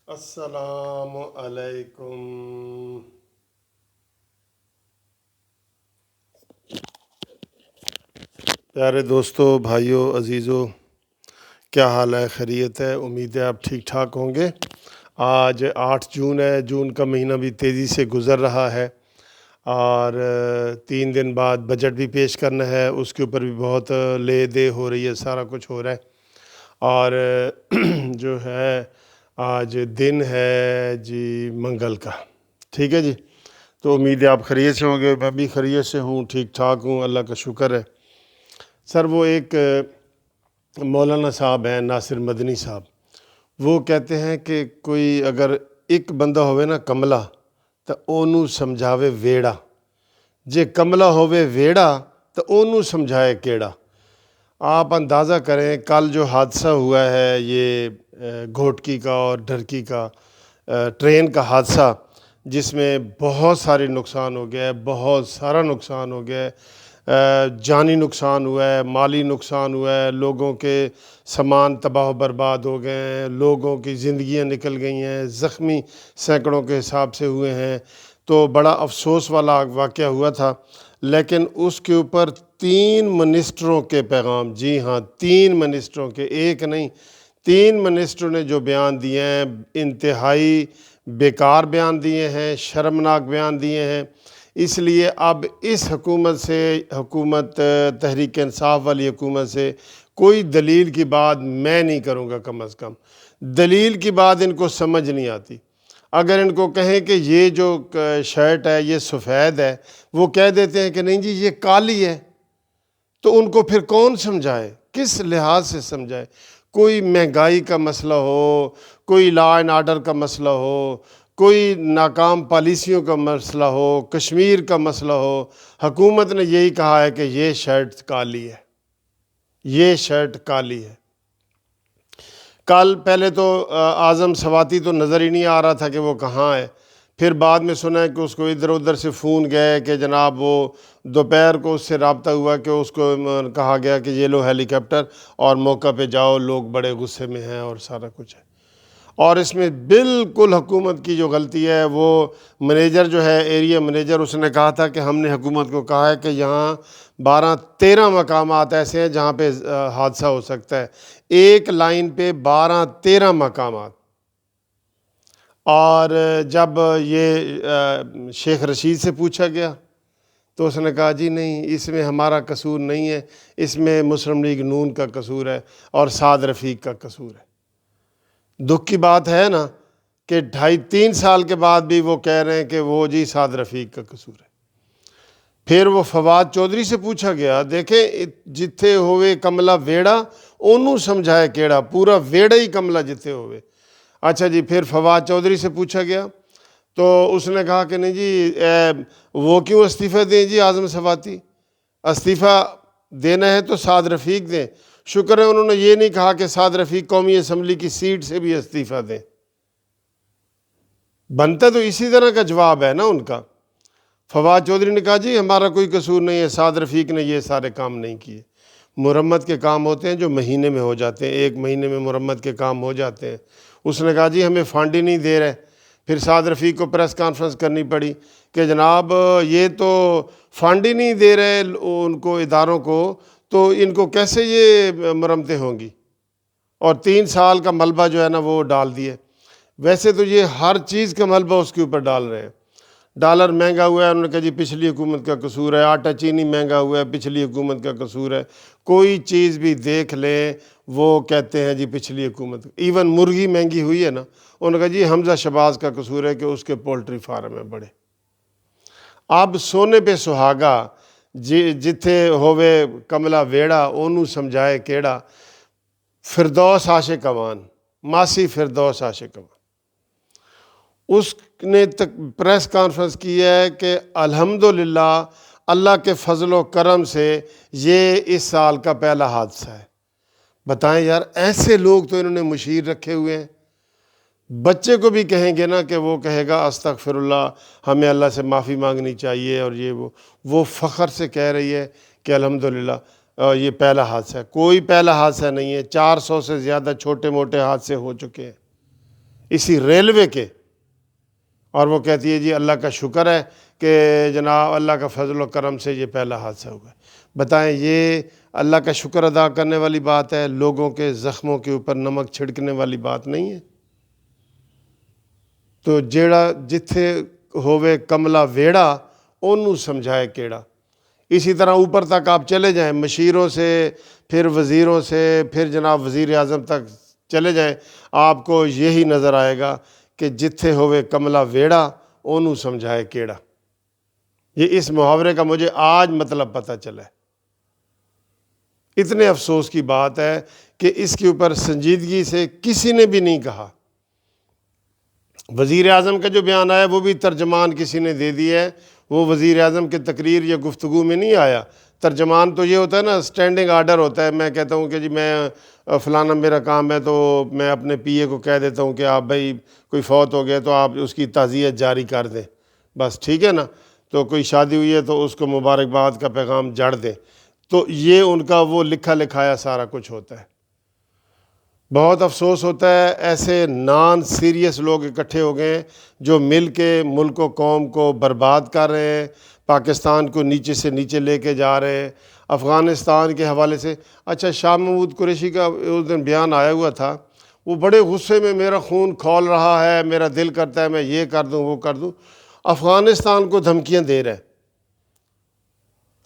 السلام علیکم۔ پیارے دوستو، بھائیوں، عزیزو، کیا حال ہے؟ خیریت ہے؟ امید ہے آپ ٹھیک ٹھاک ہوں گے۔ آج 8 جون ہے۔ جون کا مہینہ بھی تیزی سے گزر رہا ہے اور 3 دن بعد بجٹ بھی پیش کرنا ہے، اس کے اوپر بھی بہت لے دے ہو رہی ہے، سارا کچھ ہو رہا ہے۔ اور جو ہے آج دن ہے جی منگل کا، ٹھیک ہے جی۔ تو امید ہے آپ خیریت سے ہوں گے، میں بھی خیریت سے ہوں، ٹھیک ٹھاک ہوں، اللہ کا شکر ہے۔ سر وہ ایک مولانا صاحب ہیں، ناصر مدنی صاحب، وہ کہتے ہیں کہ کوئی اگر ایک بندہ ہوئے نا کملا تو اونوں سمجھاوے ویڑا، جے کملا ہوئے ویڑا تو اونوں سمجھائے کیڑا۔ آپ اندازہ کریں کل جو حادثہ ہوا ہے یہ گھوٹکی کا اور ڈھرکی کا ٹرین کا حادثہ، جس میں بہت سارے نقصان ہو گیا ہے، بہت سارا نقصان ہو گیا ہے، جانی نقصان ہوا ہے، مالی نقصان ہوا ہے، لوگوں کے سامان تباہ و برباد ہو گئے ہیں، لوگوں کی زندگیاں نکل گئی ہیں، زخمی سینکڑوں کے حساب سے ہوئے ہیں۔ تو بڑا افسوس والا واقعہ ہوا تھا، لیکن اس کے اوپر 3 منسٹروں کے پیغام، جی ہاں 3 منسٹروں کے، ایک نہیں 3 منسٹروں نے جو بیان دیے ہیں، انتہائی بیکار بیان دیے ہیں، شرمناک بیان دیے ہیں۔ اس لیے اب اس حکومت سے، حکومت تحریک انصاف والی حکومت سے کوئی دلیل کی بات میں نہیں کروں گا، کم از کم دلیل کی بات ان کو سمجھ نہیں آتی۔ اگر ان کو کہیں کہ یہ جو شرٹ ہے یہ سفید ہے، وہ کہہ دیتے ہیں کہ نہیں جی یہ کالی ہے، تو ان کو پھر کون سمجھائے، کس لحاظ سے سمجھائے؟ کوئی مہنگائی کا مسئلہ ہو، کوئی لا اینڈ آرڈر کا مسئلہ ہو، کوئی ناکام پالیسیوں کا مسئلہ ہو، کشمیر کا مسئلہ ہو، حکومت نے یہی کہا ہے کہ یہ شرٹ کالی ہے، یہ شرٹ کالی ہے۔ کل پہلے تو اعظم سواتی تو نظر ہی نہیں آ رہا تھا کہ وہ کہاں ہے، پھر بعد میں سنا ہے کہ اس کو ادھر ادھر سے فون گئے کہ جناب وہ دوپہر کو اس سے رابطہ ہوا کہ اس کو کہا گیا کہ یہ لو ہیلی کاپٹر اور موقع پہ جاؤ، لوگ بڑے غصے میں ہیں اور سارا کچھ ہے۔ اور اس میں بالکل حکومت کی جو غلطی ہے، وہ منیجر جو ہے، ایریا منیجر، اس نے کہا تھا کہ ہم نے حکومت کو کہا ہے کہ یہاں 12-13 مقامات ایسے ہیں جہاں پہ حادثہ ہو سکتا ہے، ایک لائن پہ 12-13 مقامات۔ اور جب یہ شیخ رشید سے پوچھا گیا تو اس نے کہا جی نہیں، اس میں ہمارا قصور نہیں ہے، اس میں مسلم لیگ نون کا قصور ہے اور سعد رفیق کا قصور ہے۔ دکھ کی بات ہے نا کہ 2.5-3 سال کے بعد بھی وہ کہہ رہے ہیں کہ وہ جی سعد رفیق کا قصور ہے۔ پھر وہ فواد چودھری سے پوچھا گیا، دیکھیں جتھے ہوئے کملا ویڑا اونوں سمجھائے کیڑا، پورا ویڑا ہی کملا جتھے ہوئے۔ اچھا جی، پھر فواد چودھری سے پوچھا گیا تو اس نے کہا کہ نہیں جی وہ کیوں استعفیٰ دیں جی اعظم سواتی، استعفیٰ دینا ہے تو سعد رفیق دیں۔ شکر ہے انہوں نے یہ نہیں کہا کہ سعد رفیق قومی اسمبلی کی سیٹ سے بھی استعفیٰ دیں، بنتا تو اسی طرح کا جواب ہے نا ان کا۔ فواد چودھری نے کہا جی ہمارا کوئی قصور نہیں ہے، سعد رفیق نے یہ سارے کام نہیں کیے۔ مرمت کے کام ہوتے ہیں جو مہینے میں ہو جاتے ہیں، 1 مہینے میں مرمت کے کام ہو جاتے ہیں۔ اس نے کہا جی ہمیں فنڈ ہی نہیں دے رہے۔ پھر سعد رفیق کو پریس کانفرنس کرنی پڑی کہ جناب یہ تو فنڈ ہی نہیں دے رہے ان کو، اداروں کو، تو ان کو کیسے یہ مرمتیں ہوں گی؟ اور 3 سال کا ملبہ جو ہے نا وہ ڈال دیے۔ ویسے تو یہ ہر چیز کا ملبہ اس کے اوپر ڈال رہے ہیں۔ ڈالر مہنگا ہوا ہے، انہوں نے کہا جی پچھلی حکومت کا قصور ہے۔ آٹا چینی مہنگا ہوا ہے، پچھلی حکومت کا قصور ہے۔ کوئی چیز بھی دیکھ لیں وہ کہتے ہیں جی پچھلی حکومت۔ ایون مرغی مہنگی ہوئی ہے نا، انہوں نے کہا جی حمزہ شہباز کا قصور ہے کہ اس کے پولٹری فارم ہیں بڑے۔ اب سونے پہ سہاگا، جتھے ہووے کملا ویڑا اونوں سمجھائے کیڑا، فردوس عاشق اوان، ماسی فردوس عاشق اوان، اس نے پریس کانفرنس کی ہے کہ الحمدللہ اللہ کے فضل و کرم سے یہ اس سال کا پہلا حادثہ ہے۔ بتائیں یار، ایسے لوگ تو انہوں نے مشیر رکھے ہوئے ہیں۔ بچے کو بھی کہیں گے نا کہ وہ کہے گا استغفر اللہ، ہمیں اللہ سے معافی مانگنی چاہیے، اور یہ وہ فخر سے کہہ رہی ہے کہ الحمدللہ یہ پہلا حادثہ ہے۔ کوئی پہلا حادثہ نہیں ہے، 400 سے زیادہ چھوٹے موٹے حادثے ہو چکے ہیں۔ اسی ریلوے کے، اور وہ کہتی ہے جی اللہ کا شکر ہے کہ جناب اللہ کا فضل و کرم سے یہ پہلا حادثہ ہوا ہے۔ بتائیں یہ اللہ کا شکر ادا کرنے والی بات ہے؟ لوگوں کے زخموں کے اوپر نمک چھڑکنے والی بات نہیں ہے؟ تو جیڑا جتھے ہووے کملا ویڑا اونوں سمجھائے کیڑا۔ اسی طرح اوپر تک آپ چلے جائیں، مشیروں سے، پھر وزیروں سے، پھر جناب وزیر اعظم تک چلے جائیں، آپ کو یہی نظر آئے گا کہ جتھے ہووے کملا ویڑا اونوں سمجھائے کیڑا۔ یہ اس محاورے کا مجھے آج مطلب پتہ چلا ہے۔ اتنے افسوس کی بات ہے کہ اس کے اوپر سنجیدگی سے کسی نے بھی نہیں کہا۔ وزیر اعظم کا جو بیان آیا وہ بھی ترجمان کسی نے دے دیا ہے، وہ وزیر اعظم کی تقریر یا گفتگو میں نہیں آیا۔ ترجمان تو یہ ہوتا ہے نا، سٹینڈنگ آرڈر ہوتا ہے، میں کہتا ہوں کہ جی میں فلانا میرا کام ہے تو میں اپنے پی اے کو کہہ دیتا ہوں کہ آپ بھائی کوئی فوت ہو گیا تو آپ اس کی تعزیت جاری کر دیں، بس ٹھیک ہے نا۔ تو کوئی شادی ہوئی ہے تو اس کو مبارکباد کا پیغام جڑ دیں، تو یہ ان کا وہ لکھا لکھایا سارا کچھ ہوتا ہے۔ بہت افسوس ہوتا ہے ایسے نان سیریس لوگ اکٹھے ہو گئے ہیں جو مل کے ملک و قوم کو برباد کر رہے ہیں، پاکستان کو نیچے سے نیچے لے کے جا رہے ہیں۔ افغانستان کے حوالے سے اچھا شاہ محمود قریشی کا اس دن بیان آیا ہوا تھا، وہ بڑے غصے میں میرا خون کھول رہا ہے، میرا دل کرتا ہے میں یہ کر دوں وہ کر دوں، افغانستان کو دھمکیاں دے رہے ہیں۔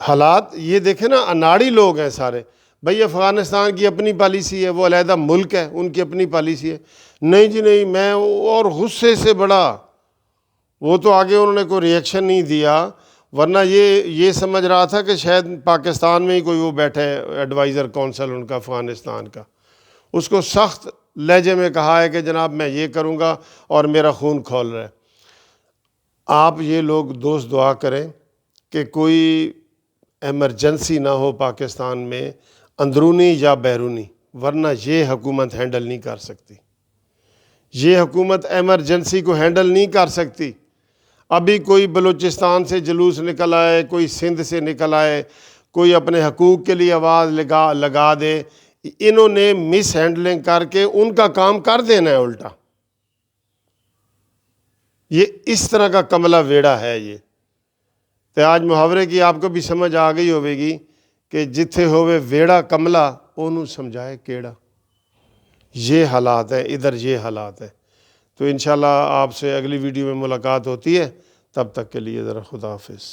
حالات یہ دیکھیں نا، اناڑی لوگ ہیں سارے، بھئی افغانستان کی اپنی پالیسی ہے، وہ علیحدہ ملک ہے، ان کی اپنی پالیسی ہے، نہیں جی نہیں میں، اور غصے سے بڑا، وہ تو آگے انہوں نے کوئی ریئیکشن نہیں دیا، ورنہ یہ سمجھ رہا تھا کہ شاید پاکستان میں ہی کوئی وہ بیٹھے ایڈوائزر کونسل ان کا افغانستان کا، اس کو سخت لہجے میں کہا ہے کہ جناب میں یہ کروں گا اور میرا خون کھول رہا ہے۔ آپ یہ لوگ دوست دعا کریں کہ کوئی ایمرجنسی نہ ہو پاکستان میں، اندرونی یا بیرونی، ورنہ یہ حکومت ہینڈل نہیں کر سکتی، یہ حکومت ایمرجنسی کو ہینڈل نہیں کر سکتی۔ ابھی کوئی بلوچستان سے جلوس نکل آئے، کوئی سندھ سے نکل آئے، کوئی اپنے حقوق کے لیے آواز لگا دے، انہوں نے مس ہینڈلنگ کر کے ان کا کام کر دینا ہے الٹا۔ یہ اس طرح کا کملا ویڑا ہے یہ۔ تو آج محاورے کی آپ کو بھی سمجھ آ گئی ہوئے گی کہ جتھے ہوئے ویڑا کملا اونوں سمجھائے کیڑا۔ یہ حالات ہیں، ادھر یہ حالات ہیں۔ تو انشاءاللہ آپ سے اگلی ویڈیو میں ملاقات ہوتی ہے، تب تک کے لیے ذرا خدا حافظ۔